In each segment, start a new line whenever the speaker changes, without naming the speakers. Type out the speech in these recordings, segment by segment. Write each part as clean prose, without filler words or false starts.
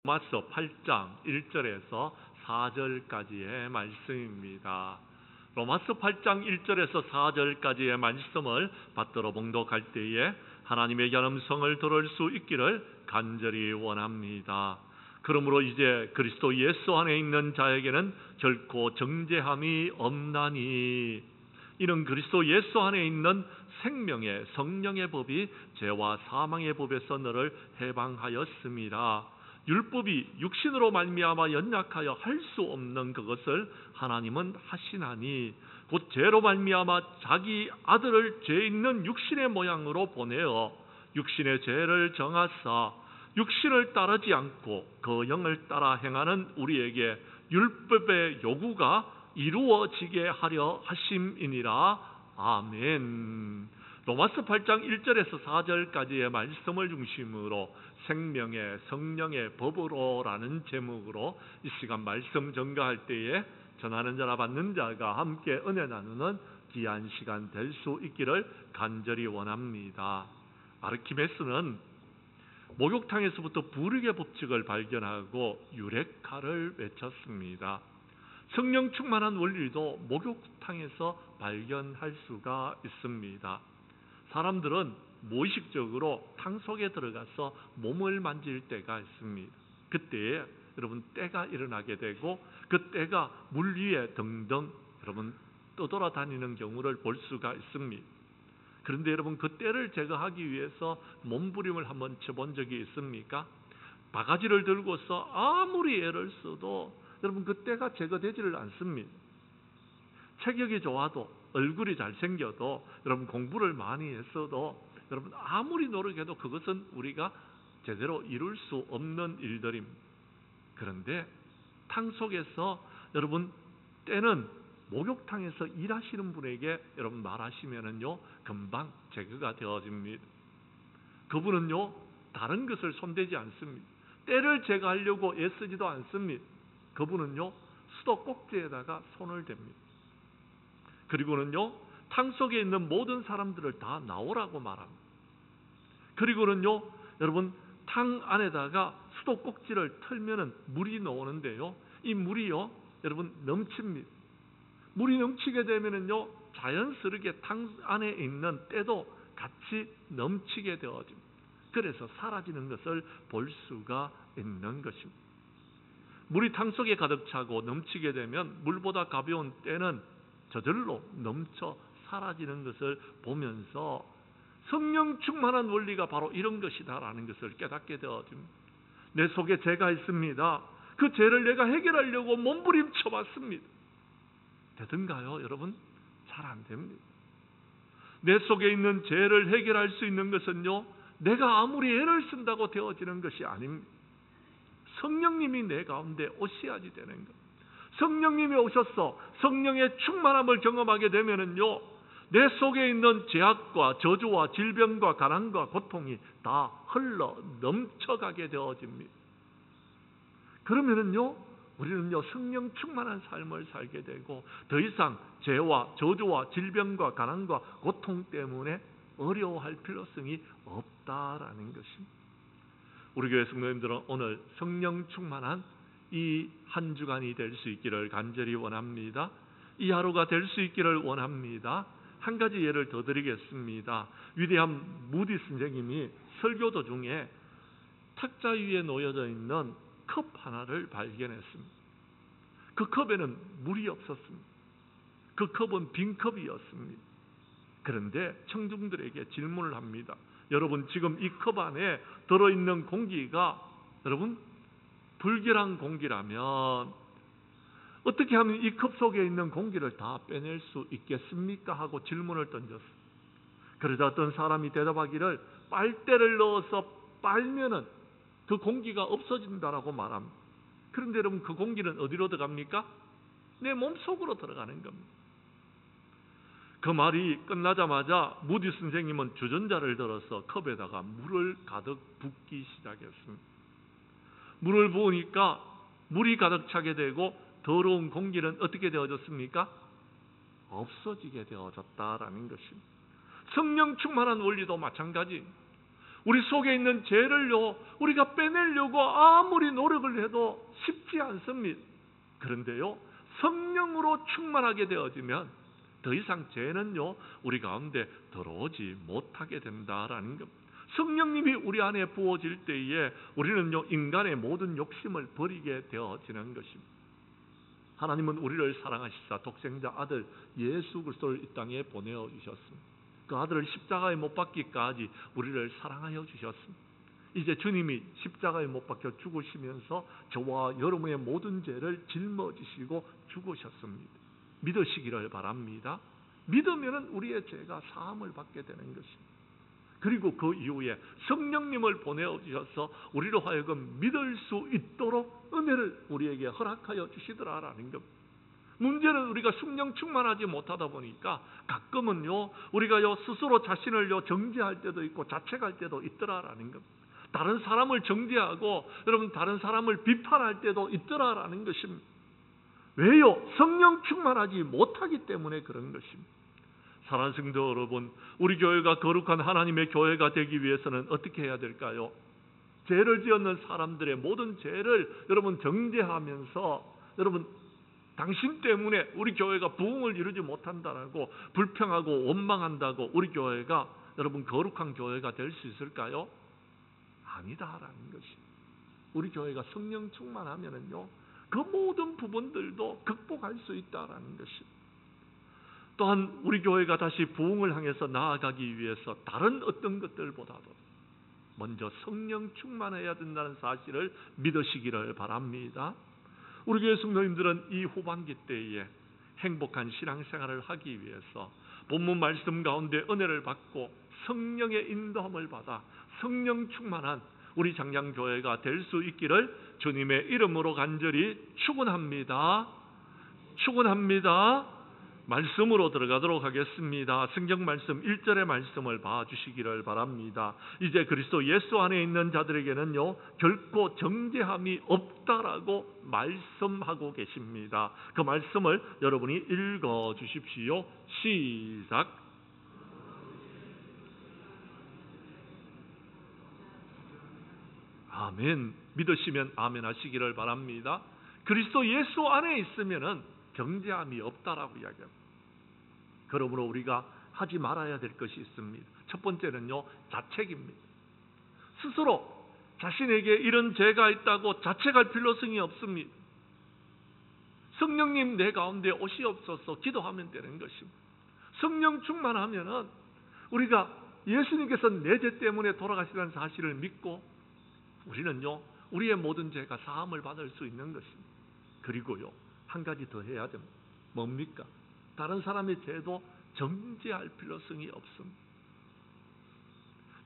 로마서 8장 1절에서 4절까지의 말씀입니다. 로마서 8장 1절에서 4절까지의 말씀을 받들어 봉독할 때에 하나님의 음성을 들을 수 있기를 간절히 원합니다. 그러므로 이제 그리스도 예수 안에 있는 자에게는 결코 정죄함이 없나니, 이는 그리스도 예수 안에 있는 생명의 성령의 법이 죄와 사망의 법에서 너를 해방하였습니다. 율법이 육신으로 말미암아 연약하여 할 수 없는 그것을 하나님은 하시나니, 곧 죄로 말미암아 자기 아들을 죄 있는 육신의 모양으로 보내어 육신의 죄를 정하사 육신을 따르지 않고 그 영을 따라 행하는 우리에게 율법의 요구가 이루어지게 하려 하심이니라. 아멘. 로마서 8장 1절에서 4절까지의 말씀을 중심으로 생명의 성령의 법으로라는 제목으로 이 시간 말씀 전가할 때에 전하는 자나 받는 자가 함께 은혜 나누는 귀한 시간 될 수 있기를 간절히 원합니다. 아르키메스는 목욕탕에서부터 부르게 법칙을 발견하고 유레카를 외쳤습니다. 성령 충만한 원리도 목욕탕에서 발견할 수가 있습니다. 사람들은 무의식적으로 탕 속에 들어가서 몸을 만질 때가 있습니다. 그때에 여러분 때가 일어나게 되고 그 때가 물 위에 등등 여러분 떠돌아다니는 경우를 볼 수가 있습니다. 그런데 여러분 그 때를 제거하기 위해서 몸부림을 한번 쳐본 적이 있습니까? 바가지를 들고서 아무리 애를 써도 여러분 그 때가 제거되지를 않습니다. 체격이 좋아도 얼굴이 잘생겨도 여러분 공부를 많이 했어도 여러분 아무리 노력해도 그것은 우리가 제대로 이룰 수 없는 일들입니다. 그런데 탕 속에서 여러분 때는 목욕탕에서 일하시는 분에게 여러분 말하시면은요 금방 제거가 되어집니다. 그분은요 다른 것을 손대지 않습니다. 때를 제거하려고 애쓰지도 않습니다. 그분은요 수도꼭지에다가 손을 댑니다. 그리고는요 탕 속에 있는 모든 사람들을 다 나오라고 말합니다. 그리고는요 여러분 탕 안에다가 수도꼭지를 털면은 물이 나오는데요 이 물이요 여러분 넘칩니다. 물이 넘치게 되면은요 자연스럽게 탕 안에 있는 때도 같이 넘치게 되어집니다. 그래서 사라지는 것을 볼 수가 있는 것입니다. 물이 탕 속에 가득 차고 넘치게 되면 물보다 가벼운 때는 저절로 넘쳐 사라지는 것을 보면서 성령 충만한 원리가 바로 이런 것이다라는 것을 깨닫게 되어집니다. 내 속에 죄가 있습니다. 그 죄를 내가 해결하려고 몸부림쳐 봤습니다. 되던가요 여러분? 잘 안 됩니다. 내 속에 있는 죄를 해결할 수 있는 것은요 내가 아무리 애를 쓴다고 되어지는 것이 아닙니다. 성령님이 내 가운데 오셔야지 되는 것. 성령님이 오셔서 성령의 충만함을 경험하게 되면은요 내 속에 있는 죄악과 저주와 질병과 가난과 고통이 다 흘러 넘쳐가게 되어집니다. 그러면은요 우리는요 성령 충만한 삶을 살게 되고 더 이상 죄와 저주와 질병과 가난과 고통 때문에 어려워할 필요성이 없다라는 것입니다. 우리 교회 성도님들은 오늘 성령 충만한 이 한 주간이 될 수 있기를 간절히 원합니다. 이 하루가 될 수 있기를 원합니다. 한 가지 예를 더 드리겠습니다. 위대한 무디 선생님이 설교 도중에 탁자 위에 놓여져 있는 컵 하나를 발견했습니다. 그 컵에는 물이 없었습니다. 그 컵은 빈 컵이었습니다. 그런데 청중들에게 질문을 합니다. 여러분 지금 이 컵 안에 들어있는 공기가 여러분 불결한 공기라면 어떻게 하면 이 컵 속에 있는 공기를 다 빼낼 수 있겠습니까? 하고 질문을 던졌어요. 그러자 어떤 사람이 대답하기를 빨대를 넣어서 빨면은 그 공기가 없어진다라고 말합니다. 그런데 여러분 그 공기는 어디로 들어갑니까? 내 몸속으로 들어가는 겁니다. 그 말이 끝나자마자 무디 선생님은 주전자를 들어서 컵에다가 물을 가득 붓기 시작했습니다. 물을 부으니까 물이 가득 차게 되고 더러운 공기는 어떻게 되어졌습니까? 없어지게 되어졌다라는 것입니다. 성령 충만한 원리도 마찬가지. 우리 속에 있는 죄를요, 우리가 빼내려고 아무리 노력을 해도 쉽지 않습니다. 그런데요, 성령으로 충만하게 되어지면 더 이상 죄는요, 우리 가운데 들어오지 못하게 된다라는 것. 성령님이 우리 안에 부어질 때에 우리는요, 인간의 모든 욕심을 버리게 되어지는 것입니다. 하나님은 우리를 사랑하시사 독생자 아들 예수 그리스도를 이 땅에 보내어 주셨습니다. 그 아들을 십자가에 못 박기까지 우리를 사랑하여 주셨습니다. 이제 주님이 십자가에 못 박혀 죽으시면서 저와 여러분의 모든 죄를 짊어지시고 죽으셨습니다. 믿으시기를 바랍니다. 믿으면 우리의 죄가 사함을 받게 되는 것입니다. 그리고 그 이후에 성령님을 보내어 주셔서 우리로 하여금 믿을 수 있도록 은혜를 우리에게 허락하여 주시더라라는 것. 문제는 우리가 성령 충만하지 못하다 보니까 가끔은요, 우리가요 스스로 자신을요 정죄할 때도 있고 자책할 때도 있더라라는 것. 다른 사람을 정죄하고 여러분 다른 사람을 비판할 때도 있더라라는 것입니다. 왜요? 성령 충만하지 못하기 때문에 그런 것입니다. 사랑하는 성도 여러분, 우리 교회가 거룩한 하나님의 교회가 되기 위해서는 어떻게 해야 될까요? 죄를 지었는 사람들의 모든 죄를 여러분 정죄하면서 여러분 당신 때문에 우리 교회가 부흥을 이루지 못한다라고 불평하고 원망한다고 우리 교회가 여러분 거룩한 교회가 될 수 있을까요? 아니다라는 것이. 우리 교회가 성령 충만하면은요, 그 모든 부분들도 극복할 수 있다라는 것이. 또한 우리 교회가 다시 부흥을 향해서 나아가기 위해서 다른 어떤 것들보다도 먼저 성령 충만해야 된다는 사실을 믿으시기를 바랍니다. 우리 교회 성도님들은 이 후반기 때에 행복한 신앙생활을 하기 위해서 본문 말씀 가운데 은혜를 받고 성령의 인도함을 받아 성령 충만한 우리 장량교회가 될 수 있기를 주님의 이름으로 간절히 축원합니다. 축원합니다. 말씀으로 들어가도록 하겠습니다. 성경 말씀 1절의 말씀을 봐주시기를 바랍니다. 이제 그리스도 예수 안에 있는 자들에게는요 결코 정죄함이 없다라고 말씀하고 계십니다. 그 말씀을 여러분이 읽어주십시오. 시작. 아멘. 믿으시면 아멘 하시기를 바랍니다. 그리스도 예수 안에 있으면은 정죄함이 없다라고 이야기합니다. 그러므로 우리가 하지 말아야 될 것이 있습니다. 첫 번째는요, 자책입니다. 스스로 자신에게 이런 죄가 있다고 자책할 필요성이 없습니다. 성령님 내 가운데 오시옵소서 기도하면 되는 것입니다. 성령 충만하면은 우리가 예수님께서 내 죄 때문에 돌아가시라는 사실을 믿고 우리는요, 우리의 모든 죄가 사함을 받을 수 있는 것입니다. 그리고요, 한 가지 더 해야 됩니다. 뭡니까? 다른 사람의 죄도 정죄할 필요성이 없습니다.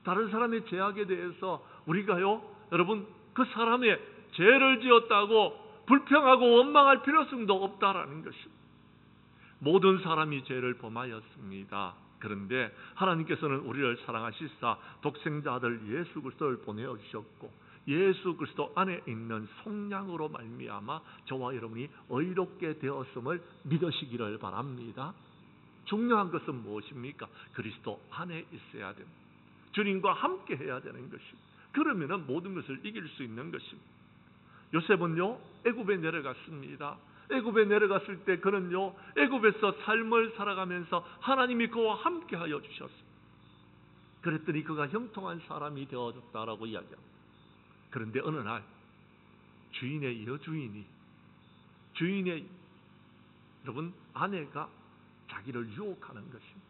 다른 사람의 죄악에 대해서 우리가요, 여러분 그 사람의 죄를 지었다고 불평하고 원망할 필요성도 없다라는 것입니다. 모든 사람이 죄를 범하였습니다. 그런데 하나님께서는 우리를 사랑하시사 독생자 아들 예수 그리스도를 보내어 주셨고 예수 그리스도 안에 있는 속량으로 말미암아 저와 여러분이 의롭게 되었음을 믿으시기를 바랍니다. 중요한 것은 무엇입니까? 그리스도 안에 있어야 됩니다. 주님과 함께 해야 되는 것입니다. 그러면 모든 것을 이길 수 있는 것입니다. 요셉은요 애굽에 내려갔습니다. 애굽에 내려갔을 때 그는요 애굽에서 삶을 살아가면서 하나님이 그와 함께 하여 주셨습니다. 그랬더니 그가 형통한 사람이 되어졌다라고 이야기합니다. 그런데 어느 날 주인의 여주인이 주인의 여러분 아내가 자기를 유혹하는 것입니다.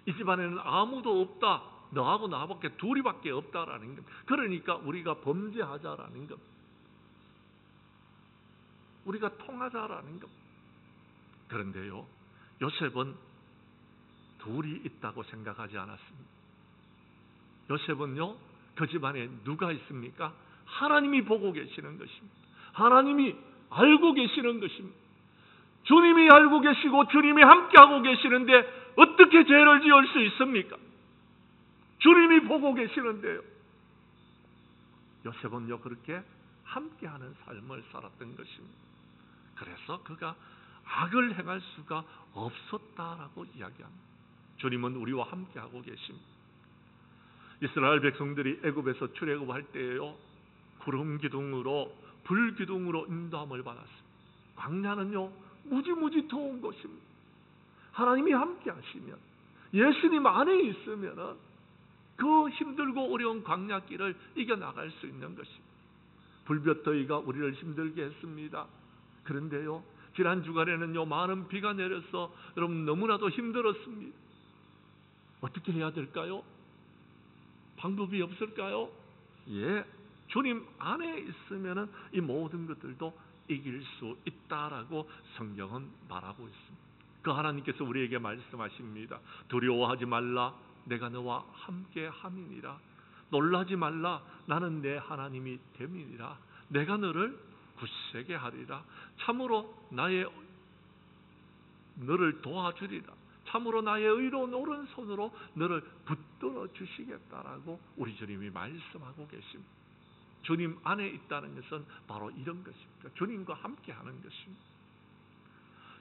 이 집안에는 아무도 없다. 너하고 나밖에 둘이밖에 없다라는 것. 그러니까 우리가 범죄하자라는 것. 우리가 통하자라는 것. 그런데요, 요셉은 둘이 있다고 생각하지 않았습니다. 요셉은요, 그 집안에 누가 있습니까? 하나님이 보고 계시는 것입니다. 하나님이 알고 계시는 것입니다. 주님이 알고 계시고 주님이 함께하고 계시는데 어떻게 죄를 지을 수 있습니까? 주님이 보고 계시는데요. 요셉은요 그렇게 함께하는 삶을 살았던 것입니다. 그래서 그가 악을 행할 수가 없었다라고 이야기합니다. 주님은 우리와 함께하고 계십니다. 이스라엘 백성들이 애굽에서 출애굽할 때에요, 구름 기둥으로 불 기둥으로 인도함을 받았습니다. 광야는요 무지무지 더운 것입니다. 하나님이 함께 하시면, 예수님 안에 있으면 그 힘들고 어려운 광야길을 이겨나갈 수 있는 것입니다. 불볕더위가 우리를 힘들게 했습니다. 그런데요, 지난 주간에는요 많은 비가 내려서 여러분 너무나도 힘들었습니다. 어떻게 해야 될까요? 방법이 없을까요? 예, 주님 안에 있으면 이 모든 것들도 이길 수 있다라고 성경은 말하고 있습니다. 그 하나님께서 우리에게 말씀하십니다. 두려워하지 말라, 내가 너와 함께 함이니라. 놀라지 말라, 나는 내 하나님이 됨이니라. 내가 너를 굳세게 하리라. 참으로 너를 도와주리라. 참으로 나의 의로운 오른손으로 너를 붙들어 주시겠다라고 우리 주님이 말씀하고 계십니다. 주님 안에 있다는 것은 바로 이런 것입니다. 주님과 함께 하는 것입니다.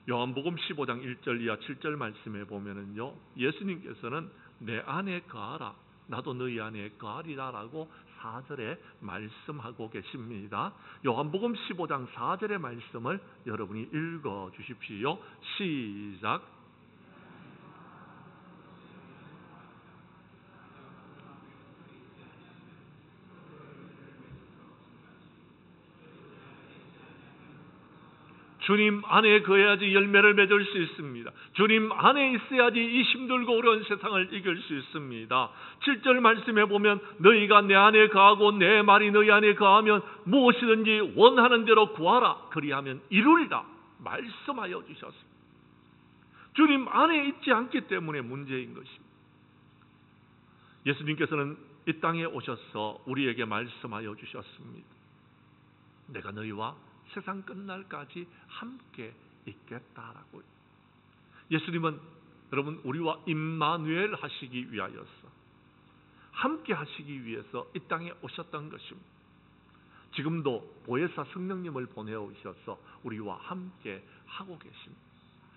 요한복음 15장 1절 이하 7절 말씀에 보면은요, 예수님께서는 내 안에 거하라, 나도 너희 안에 거하리라 라고 4절에 말씀하고 계십니다. 요한복음 15장 4절의 말씀을 여러분이 읽어 주십시오. 시작. 주님 안에 거해야지 열매를 맺을 수 있습니다. 주님 안에 있어야지 이 힘들고 어려운 세상을 이길 수 있습니다. 7절 말씀에 보면 너희가 내 안에 거하고 내 말이 너희 안에 거하면 무엇이든지 원하는 대로 구하라, 그리하면 이루리라 말씀하여 주셨습니다. 주님 안에 있지 않기 때문에 문제인 것입니다. 예수님께서는 이 땅에 오셔서 우리에게 말씀하여 주셨습니다. 내가 너희와 세상 끝날까지 함께 있겠다라고. 예수님은 여러분 우리와 임마누엘 하시기 위하여서, 함께 하시기 위해서 이 땅에 오셨던 것입니다. 지금도 보혜사 성령님을 보내오셔서 우리와 함께 하고 계십니다.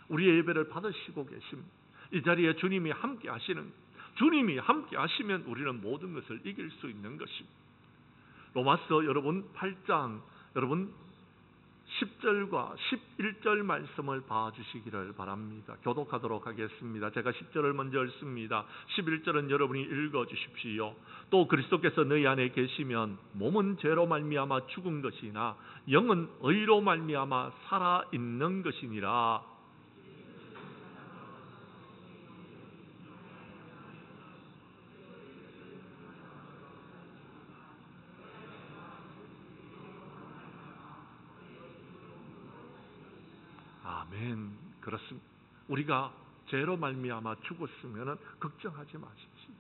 우리의 예배를 받으시고 계십니다. 이 자리에 주님이 함께 하시는, 주님이 함께 하시면 우리는 모든 것을 이길 수 있는 것입니다. 로마서 여러분 8장 여러분 10절과 11절 말씀을 봐주시기를 바랍니다. 교독하도록 하겠습니다. 제가 10절을 먼저 읽습니다. 11절은 여러분이 읽어주십시오. 또 그리스도께서 너희 안에 계시면 몸은 죄로 말미암아 죽은 것이나 영은 의로 말미암아 살아있는 것이니라. 아멘. 그렇습니다. 우리가 죄로 말미암아 죽었으면 걱정하지 마십시오.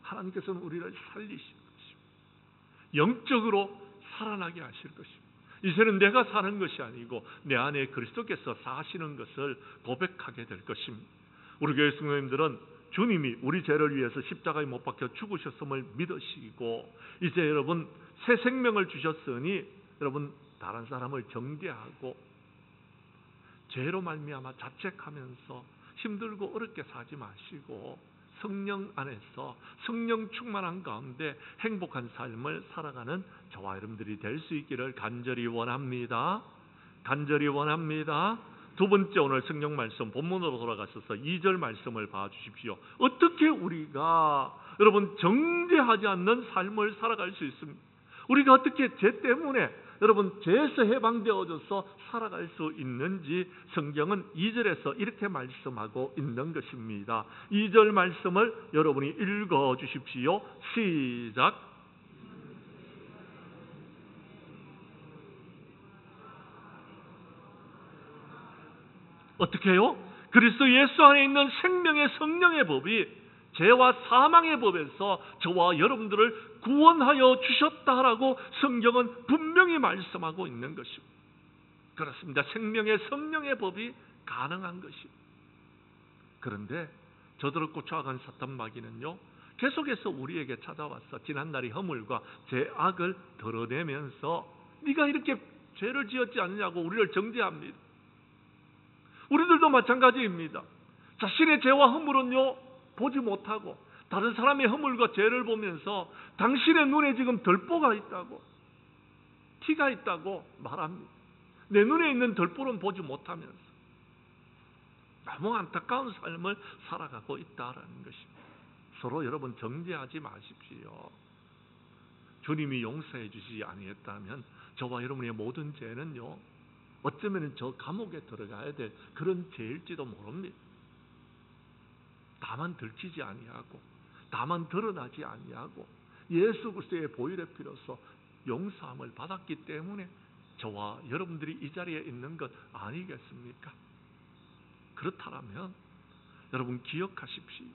하나님께서는 우리를 살리실 것입니다. 영적으로 살아나게 하실 것입니다. 이제는 내가 사는 것이 아니고 내 안에 그리스도께서 사시는 것을 고백하게 될 것입니다. 우리 교회 성도님들은 주님이 우리 죄를 위해서 십자가에 못 박혀 죽으셨음을 믿으시고, 이제 여러분 새 생명을 주셨으니 여러분 다른 사람을 정죄하고 죄로 말미암아 자책하면서 힘들고 어렵게 사지 마시고 성령 안에서 성령 충만한 가운데 행복한 삶을 살아가는 저와 여러분들이 될 수 있기를 간절히 원합니다. 간절히 원합니다. 두 번째, 오늘 성경 말씀 본문으로 돌아가셔서 2절 말씀을 봐주십시오. 어떻게 우리가 여러분 정죄하지 않는 삶을 살아갈 수 있습니까? 우리가 어떻게 죄 때문에 여러분 죄에서 해방되어져서 살아갈 수 있는지 성경은 2절에서 이렇게 말씀하고 있는 것입니다. 2절 말씀을 여러분이 읽어 주십시오. 시작. 어떻게 해요? 그리스도 예수 안에 있는 생명의 성령의 법이 죄와 사망의 법에서 저와 여러분들을 구원하여 주셨다라고 성경은 분명히 말씀하고 있는 것입니다. 그렇습니다. 생명의 성령의 법이 가능한 것입니다. 그런데 저더럽고 추악한 사탄 마귀는요, 계속해서 우리에게 찾아와서 지난날의 허물과 죄악을 드러내면서 네가 이렇게 죄를 지었지 않느냐고 우리를 정죄합니다. 우리들도 마찬가지입니다. 자신의 죄와 허물은요 보지 못하고 다른 사람의 허물과 죄를 보면서 당신의 눈에 지금 덜보가 있다고, 티가 있다고 말합니다. 내 눈에 있는 덜보는 보지 못하면서 너무 안타까운 삶을 살아가고 있다라는 것입니다. 서로 여러분 정죄하지 마십시오. 주님이 용서해 주시지 아니했다면 저와 여러분의 모든 죄는요, 어쩌면 저 감옥에 들어가야 될 그런 죄일지도 모릅니다. 다만 들키지 아니하고, 다만 드러나지 아니하고 예수 그리스도의 보혈의 피로서 용서함을 받았기 때문에 저와 여러분들이 이 자리에 있는 것 아니겠습니까? 그렇다면 여러분 기억하십시오.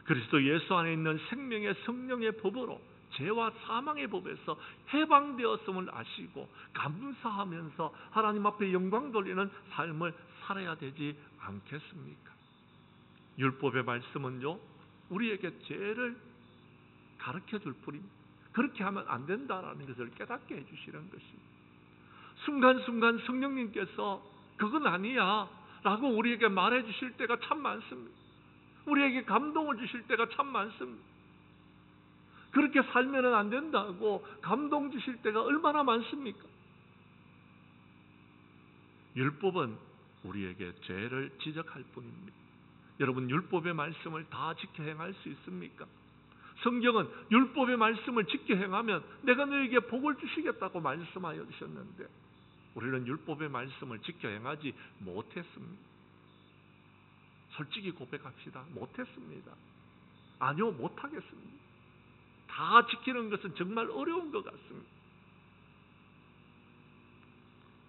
그리스도 예수 안에 있는 생명의 성령의 법으로 죄와 사망의 법에서 해방되었음을 아시고 감사하면서 하나님 앞에 영광 돌리는 삶을 살아야 되지 않겠습니까? 율법의 말씀은요, 우리에게 죄를 가르쳐 줄 뿐입니다. 그렇게 하면 안 된다라는 것을 깨닫게 해주시는 것입니다. 순간순간 성령님께서 그건 아니야 라고 우리에게 말해 주실 때가 참 많습니다. 우리에게 감동을 주실 때가 참 많습니다. 그렇게 살면 안 된다고 감동 주실 때가 얼마나 많습니까? 율법은 우리에게 죄를 지적할 뿐입니다. 여러분, 율법의 말씀을 다 지켜 행할 수 있습니까? 성경은 율법의 말씀을 지켜 행하면 내가 너에게 복을 주시겠다고 말씀하여 주셨는데 우리는 율법의 말씀을 지켜 행하지 못했습니다. 솔직히 고백합시다. 못했습니다. 아니요, 못하겠습니다. 다 지키는 것은 정말 어려운 것 같습니다.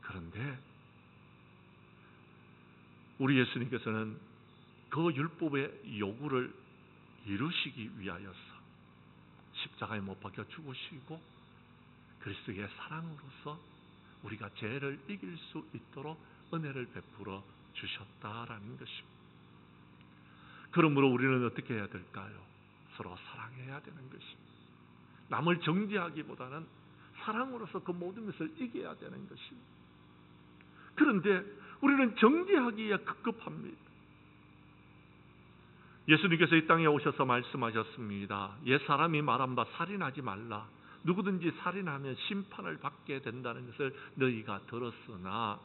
그런데 우리 예수님께서는 그 율법의 요구를 이루시기 위하여서 십자가에 못 박혀 죽으시고 그리스도의 사랑으로서 우리가 죄를 이길 수 있도록 은혜를 베풀어 주셨다라는 것입니다. 그러므로 우리는 어떻게 해야 될까요? 서로 사랑해야 되는 것입니다. 남을 정죄하기보다는 사랑으로서 그 모든 것을 이겨야 되는 것입니다. 그런데 우리는 정죄하기에 급급합니다. 예수님께서 이 땅에 오셔서 말씀하셨습니다. 옛사람이 말한 바 살인하지 말라. 누구든지 살인하면 심판을 받게 된다는 것을 너희가 들었으나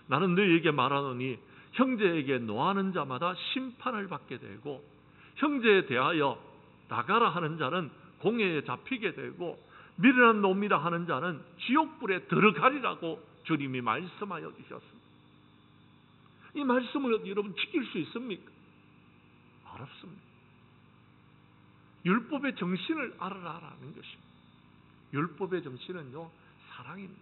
나는 너희에게 말하노니 형제에게 노하는 자마다 심판을 받게 되고 형제에 대하여 나가라 하는 자는 공회에 잡히게 되고 미련한 놈이라 하는 자는 지옥불에 들어가리라고 주님이 말씀하여 주셨습니다. 이 말씀을 여러분 지킬 수 있습니까? 어렵습니다. 율법의 정신을 알아라라는 것입니다. 율법의 정신은요, 사랑입니다.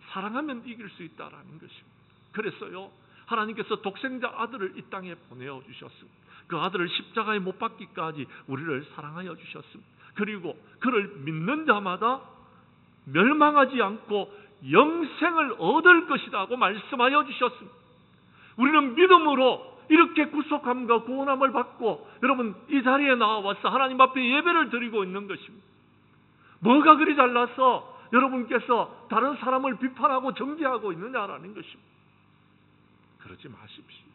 사랑하면 이길 수 있다라는 것입니다. 그래서요, 하나님께서 독생자 아들을 이 땅에 보내어 주셨습니다. 그 아들을 십자가에 못 박기까지 우리를 사랑하여 주셨습니다. 그리고 그를 믿는 자마다 멸망하지 않고 영생을 얻을 것이라고 말씀하여 주셨습니다. 우리는 믿음으로 이렇게 구속함과 구원함을 받고 여러분 이 자리에 나와서 하나님 앞에 예배를 드리고 있는 것입니다. 뭐가 그리 잘나서 여러분께서 다른 사람을 비판하고 정죄하고 있느냐라는 것입니다. 그러지 마십시오.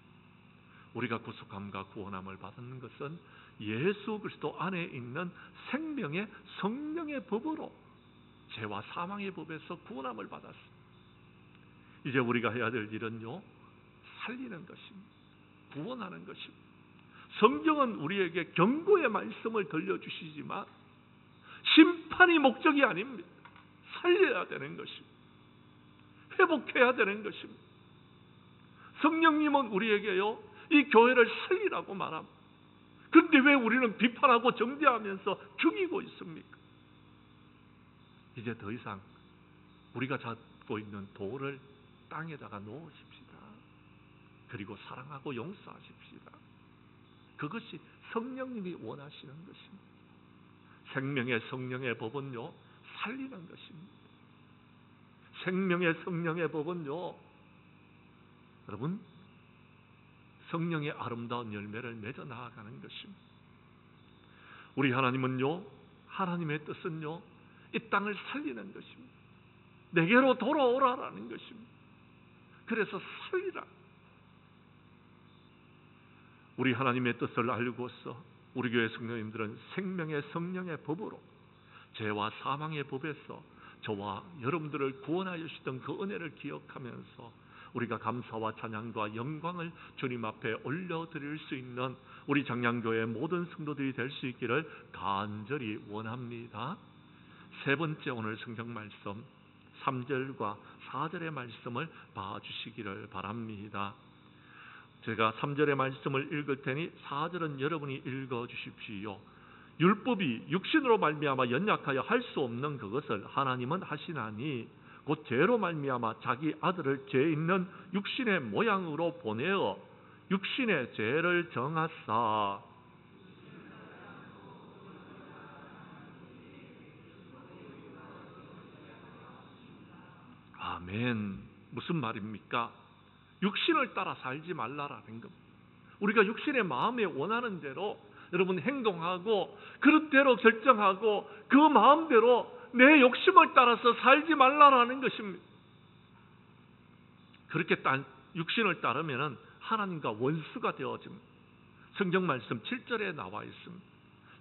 우리가 구속함과 구원함을 받는 것은 예수 그리스도 안에 있는 생명의 성령의 법으로 죄와 사망의 법에서 구원함을 받았습니다. 이제 우리가 해야 될 일은요, 살리는 것입니다. 구원하는 것입니다. 성경은 우리에게 경고의 말씀을 들려주시지만 심판이 목적이 아닙니다. 살려야 되는 것입니다. 회복해야 되는 것입니다. 성령님은 우리에게요, 이 교회를 살리라고 말합니다. 그런데 왜 우리는 비판하고 정죄하면서 죽이고 있습니까? 이제 더 이상 우리가 잡고 있는 돌을 땅에다가 놓으십시다. 그리고 사랑하고 용서하십시다. 그것이 성령님이 원하시는 것입니다. 생명의 성령의 법은요, 살리는 것입니다. 생명의 성령의 법은요, 여러분, 성령의 아름다운 열매를 맺어 나아가는 것입니다. 우리 하나님은요, 하나님의 뜻은요, 이 땅을 살리는 것입니다. 내게로 돌아오라라는 것입니다. 그래서 살리라. 우리 하나님의 뜻을 알고서 우리 교회 성도님들은 생명의 성령의 법으로 죄와 사망의 법에서 저와 여러분들을 구원하여 주시던 그 은혜를 기억하면서 우리가 감사와 찬양과 영광을 주님 앞에 올려드릴 수 있는 우리 장량교회 모든 성도들이 될 수 있기를 간절히 원합니다. 세 번째, 오늘 성경 말씀 3절과 4절의 말씀을 봐주시기를 바랍니다. 제가 3절의 말씀을 읽을 테니 4절은 여러분이 읽어주십시오. 율법이 육신으로 말미암아 연약하여 할 수 없는 그것을 하나님은 하시나니 곧 죄로 말미암아 자기 아들을 죄 있는 육신의 모양으로 보내어 육신의 죄를 정하사. 아멘. 무슨 말입니까? 육신을 따라 살지 말라라는 겁니다. 우리가 육신의 마음에 원하는 대로 여러분 행동하고 그릇대로 결정하고 그 마음대로 내 욕심을 따라서 살지 말라라는 것입니다. 그렇게 육신을 따르면 하나님과 원수가 되어집니다. 성경 말씀 7절에 나와 있습니다.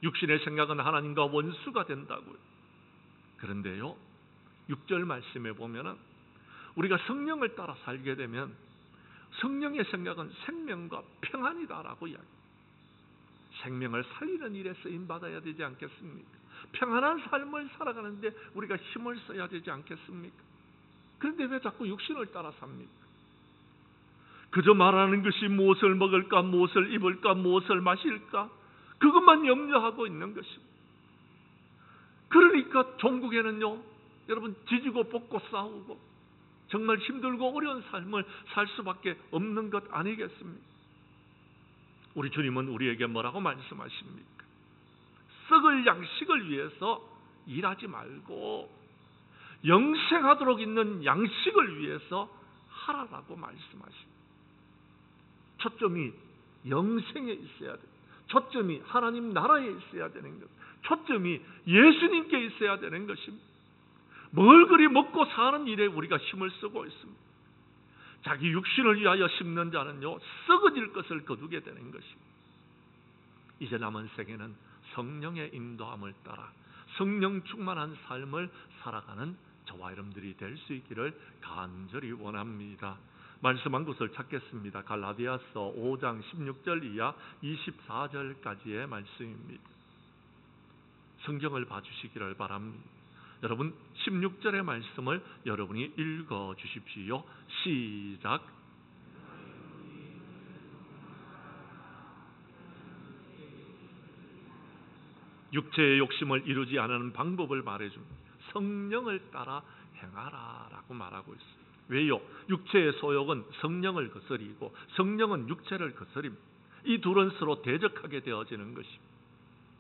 육신의 생각은 하나님과 원수가 된다고요. 그런데요, 6절 말씀에 보면은 우리가 성령을 따라 살게 되면 성령의 생각은 생명과 평안이다라고 이야기합니다. 생명을 살리는 일에 쓰임 받아야 되지 않겠습니까? 평안한 삶을 살아가는데 우리가 힘을 써야 되지 않겠습니까? 그런데 왜 자꾸 육신을 따라 삽니까? 그저 말하는 것이 무엇을 먹을까, 무엇을 입을까, 무엇을 마실까, 그것만 염려하고 있는 것입니다. 그러니까 종국에는요, 여러분 지지고 볶고 싸우고 정말 힘들고 어려운 삶을 살 수밖에 없는 것 아니겠습니까? 우리 주님은 우리에게 뭐라고 말씀하십니까? 썩을 양식을 위해서 일하지 말고 영생하도록 있는 양식을 위해서 하라라고 말씀하십니다. 초점이 영생에 있어야 돼. 초점이 하나님 나라에 있어야 되는 것. 초점이 예수님께 있어야 되는 것입니다. 뭘 그리 먹고 사는 일에 우리가 힘을 쓰고 있습니다. 자기 육신을 위하여 심는 자는요, 썩어질 것을 거두게 되는 것입니다. 이제 남은 생애는 성령의 인도함을 따라 성령 충만한 삶을 살아가는 저와 여러분들이 될 수 있기를 간절히 원합니다. 말씀 한 곳을 찾겠습니다. 갈라디아서 5장 16절 이하 24절까지의 말씀입니다. 성경을 봐주시기를 바랍니다. 여러분 16절의 말씀을 여러분이 읽어 주십시오. 시작. 육체의 욕심을 이루지 않는 방법을 말해줍니다. 성령을 따라 행하라라고 말하고 있습니다. 왜요? 육체의 소욕은 성령을 거스리고 성령은 육체를 거스립니다. 이 둘은 서로 대적하게 되어지는 것입니다.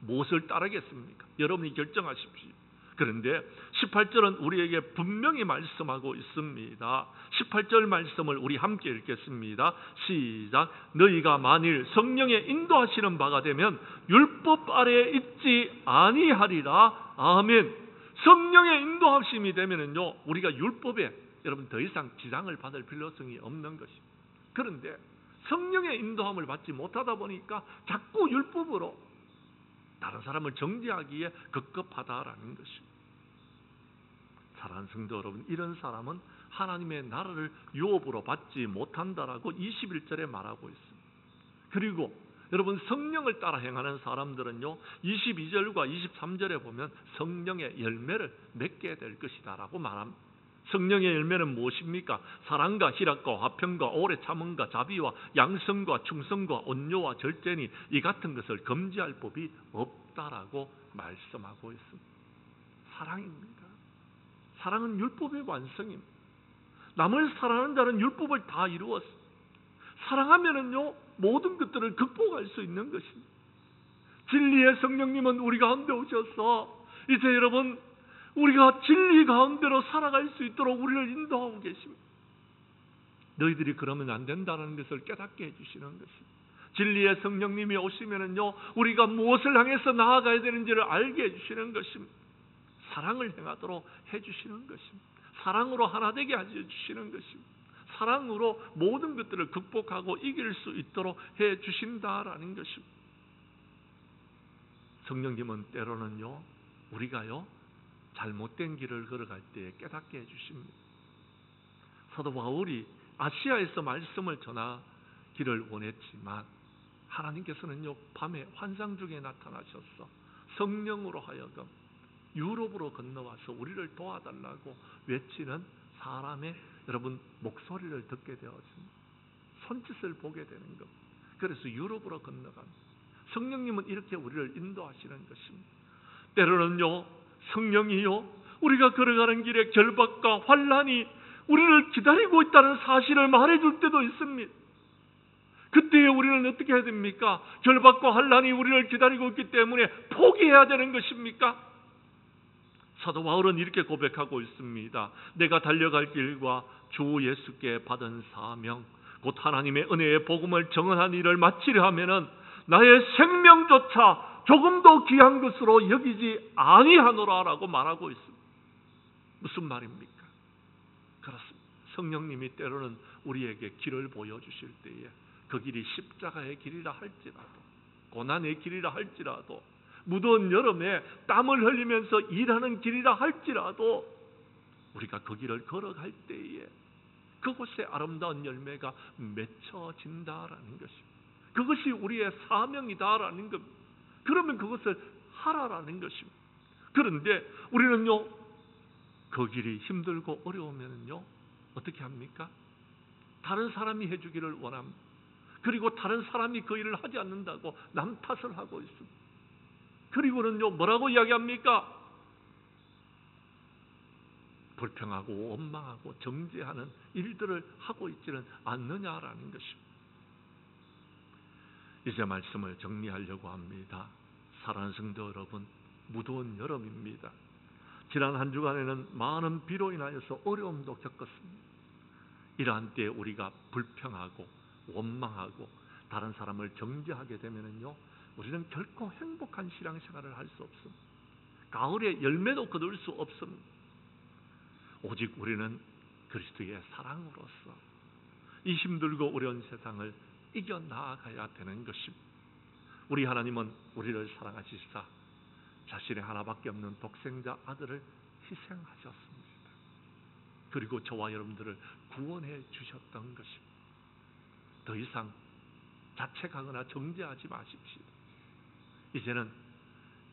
무엇을 따르겠습니까? 여러분이 결정하십시오. 그런데 18절은 우리에게 분명히 말씀하고 있습니다. 18절 말씀을 우리 함께 읽겠습니다. 시작. 너희가 만일 성령의 인도하시는 바가 되면 율법 아래에 있지 아니하리라. 아멘. 성령의 인도하심이 되면은요, 우리가 율법에 여러분 더 이상 지장을 받을 필요성이 없는 것입니다. 그런데 성령의 인도함을 받지 못하다 보니까 자꾸 율법으로 다른 사람을 정죄하기에 급급하다라는 것입니다. 사랑하는 성도 여러분, 이런 사람은 하나님의 나라를 유업으로 받지 못한다라고 21절에 말하고 있습니다. 그리고 여러분 성령을 따라 행하는 사람들은요, 22절과 23절에 보면 성령의 열매를 맺게 될 것이다 라고 말합니다. 성령의 열매는 무엇입니까? 사랑과 희락과 화평과 오래 참음과 자비와 양성과 충성과 온유와 절제니 이 같은 것을 금지할 법이 없다라고 말씀하고 있습니다. 사랑입니다. 사랑은 율법의 완성입니다. 남을 사랑하는 자는 율법을 다 이루었습니다. 사랑하면은요, 모든 것들을 극복할 수 있는 것입니다. 진리의 성령님은 우리 가운데 오셔서 이제 여러분 우리가 진리 가운데로 살아갈 수 있도록 우리를 인도하고 계십니다. 너희들이 그러면 안 된다는 것을 깨닫게 해주시는 것입니다. 진리의 성령님이 오시면은요, 우리가 무엇을 향해서 나아가야 되는지를 알게 해주시는 것입니다. 사랑을 행하도록 해주시는 것입니다. 사랑으로 하나 되게 해주시는 것입니다. 사랑으로 모든 것들을 극복하고 이길 수 있도록 해주신다라는 것입니다. 성령님은 때로는요 우리가요 잘못된 길을 걸어갈 때에 깨닫게 해주십니다. 사도 바울이 아시아에서 말씀을 전하기를 원했지만 하나님께서는요 밤에 환상 중에 나타나셔서 성령으로 하여금 유럽으로 건너와서 우리를 도와달라고 외치는 사람의 여러분 목소리를 듣게 되었습니다. 손짓을 보게 되는 것. 그래서 유럽으로 건너갑니다. 성령님은 이렇게 우리를 인도하시는 것입니다. 때로는요 성령이요 우리가 걸어가는 길에 결박과 환난이 우리를 기다리고 있다는 사실을 말해줄 때도 있습니다. 그때에 우리는 어떻게 해야 됩니까? 결박과 환난이 우리를 기다리고 있기 때문에 포기해야 되는 것입니까? 사도 바울은 이렇게 고백하고 있습니다. 내가 달려갈 길과 주 예수께 받은 사명 곧 하나님의 은혜의 복음을 정언한 일을 마치려 하면은 나의 생명조차 조금도 귀한 것으로 여기지 아니하노라라고 말하고 있습니다. 무슨 말입니까? 그렇습니다. 성령님이 때로는 우리에게 길을 보여주실 때에 그 길이 십자가의 길이라 할지라도 고난의 길이라 할지라도 무더운 여름에 땀을 흘리면서 일하는 길이라 할지라도 우리가 그 길을 걸어갈 때에 그곳에 아름다운 열매가 맺혀진다라는 것입니다. 그것이 우리의 사명이다라는 겁니다. 그러면 그것을 하라라는 것입니다. 그런데 우리는요 그 길이 힘들고 어려우면요 어떻게 합니까? 다른 사람이 해주기를 원합니다. 그리고 다른 사람이 그 일을 하지 않는다고 남 탓을 하고 있습니다. 그리고는요 뭐라고 이야기합니까? 불평하고 원망하고 정죄하는 일들을 하고 있지는 않느냐라는 것입니다. 이제 말씀을 정리하려고 합니다. 사랑하는 성도 여러분, 무더운 여름입니다. 지난 한 주간에는 많은 비로 인하여서 어려움도 겪었습니다. 이러한 때에 우리가 불평하고 원망하고 다른 사람을 정죄하게 되면요 우리는 결코 행복한 신앙생활을 할 수 없습니다. 가을에 열매도 거둘 수 없습니다. 오직 우리는 그리스도의 사랑으로서 이 힘들고 어려운 세상을 이겨나가야 되는 것입니다. 우리 하나님은 우리를 사랑하시사 자신의 하나밖에 없는 독생자 아들을 희생하셨습니다. 그리고 저와 여러분들을 구원해 주셨던 것입니다. 더 이상 자책하거나 정죄하지 마십시오. 이제는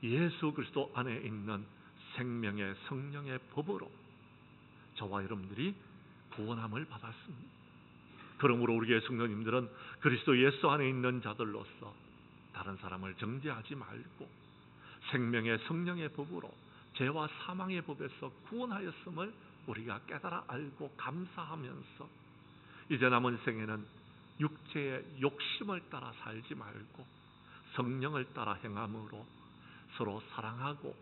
예수 그리스도 안에 있는 생명의 성령의 법으로 저와 여러분들이 구원함을 받았습니다. 그러므로 우리의 성도님들은 그리스도 예수 안에 있는 자들로서 다른 사람을 정죄하지 말고 생명의 성령의 법으로 죄와 사망의 법에서 구원하였음을 우리가 깨달아 알고 감사하면서 이제 남은 생에는 육체의 욕심을 따라 살지 말고 성령을 따라 행함으로 서로 사랑하고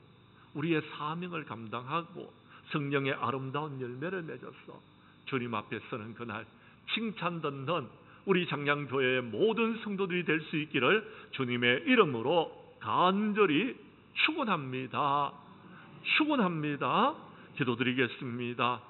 우리의 사명을 감당하고 성령의 아름다운 열매를 맺어서 주님 앞에 서는 그날 칭찬 듣는 우리 장량교회의 모든 성도들이 될 수 있기를 주님의 이름으로 간절히 축원합니다. 축원합니다. 기도드리겠습니다.